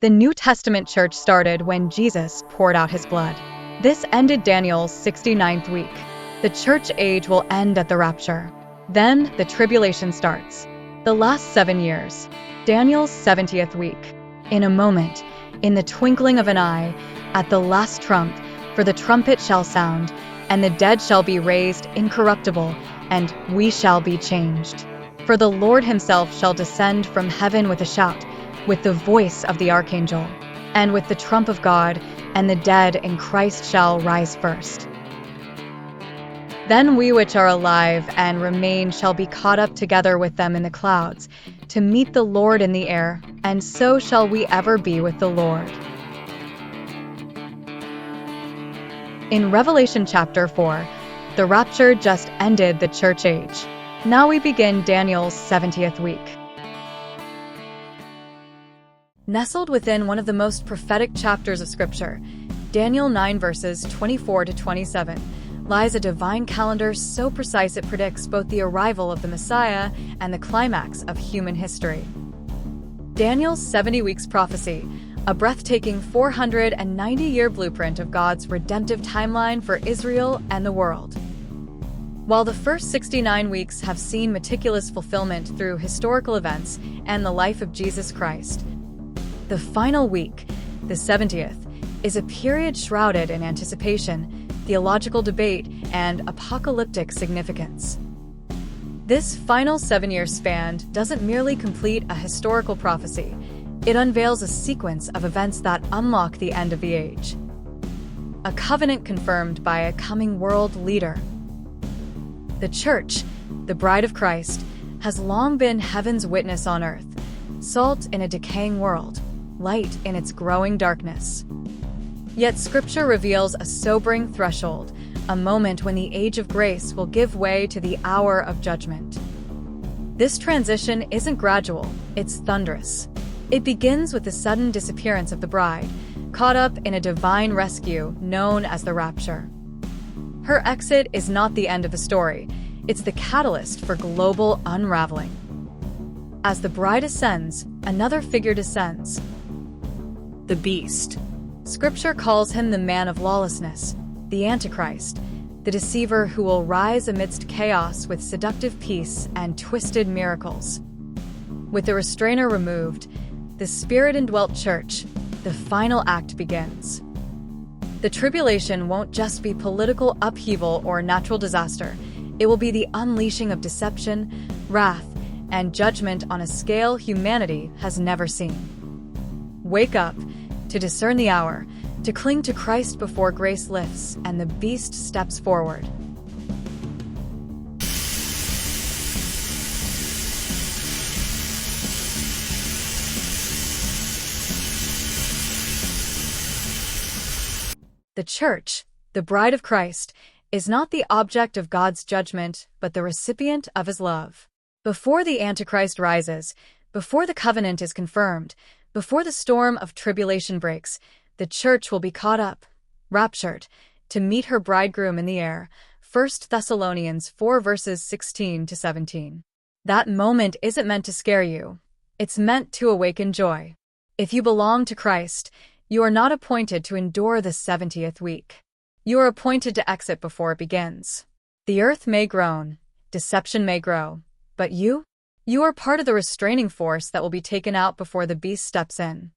The New Testament church started when Jesus poured out his blood. This ended Daniel's 69th week. The church age will end at the rapture. Then the tribulation starts. The last 7 years. Daniel's 70th week. In a moment, in the twinkling of an eye, at the last trump, for the trumpet shall sound, and the dead shall be raised incorruptible, and we shall be changed. For the Lord himself shall descend from heaven with a shout, with the voice of the archangel, and with the trump of God, and the dead in Christ shall rise first. Then we which are alive and remain shall be caught up together with them in the clouds, to meet the Lord in the air, and so shall we ever be with the Lord. In Revelation chapter 4, the rapture just ended the church age. Now we begin Daniel's 70th week. Nestled within one of the most prophetic chapters of Scripture, Daniel 9 verses 24 to 27, lies a divine calendar so precise it predicts both the arrival of the Messiah and the climax of human history. Daniel's 70 weeks prophecy, a breathtaking 490-year blueprint of God's redemptive timeline for Israel and the world. While the first 69 weeks have seen meticulous fulfillment through historical events and the life of Jesus Christ, the final week, the 70th, is a period shrouded in anticipation, theological debate, and apocalyptic significance. This final 7-year span doesn't merely complete a historical prophecy, it unveils a sequence of events that unlock the end of the age. A covenant confirmed by a coming world leader. The Church, the bride of Christ, has long been heaven's witness on earth, salt in a decaying world, light in its growing darkness. Yet Scripture reveals a sobering threshold, a moment when the age of grace will give way to the hour of judgment. This transition isn't gradual, it's thunderous. It begins with the sudden disappearance of the bride, caught up in a divine rescue known as the Rapture. Her exit is not the end of the story, it's the catalyst for global unraveling. As the bride ascends, another figure descends. The beast. Scripture calls him the man of lawlessness, the Antichrist, the deceiver who will rise amidst chaos with seductive peace and twisted miracles. With the restrainer removed, the Spirit-indwelt Church, the final act begins. The tribulation won't just be political upheaval or natural disaster. It will be the unleashing of deception, wrath, and judgment on a scale humanity has never seen. Wake up, to discern the hour, to cling to Christ before grace lifts and the beast steps forward. The Church, the bride of Christ, is not the object of God's judgment, but the recipient of his love. Before the Antichrist rises, before the covenant is confirmed, before the storm of tribulation breaks, the church will be caught up, raptured, to meet her bridegroom in the air. 1 Thessalonians 4 verses 16 to 17. That moment isn't meant to scare you. It's meant to awaken joy. If you belong to Christ, you are not appointed to endure the 70th week. You are appointed to exit before it begins. The earth may groan, deception may grow, but you are part of the restraining force that will be taken out before the beast steps in.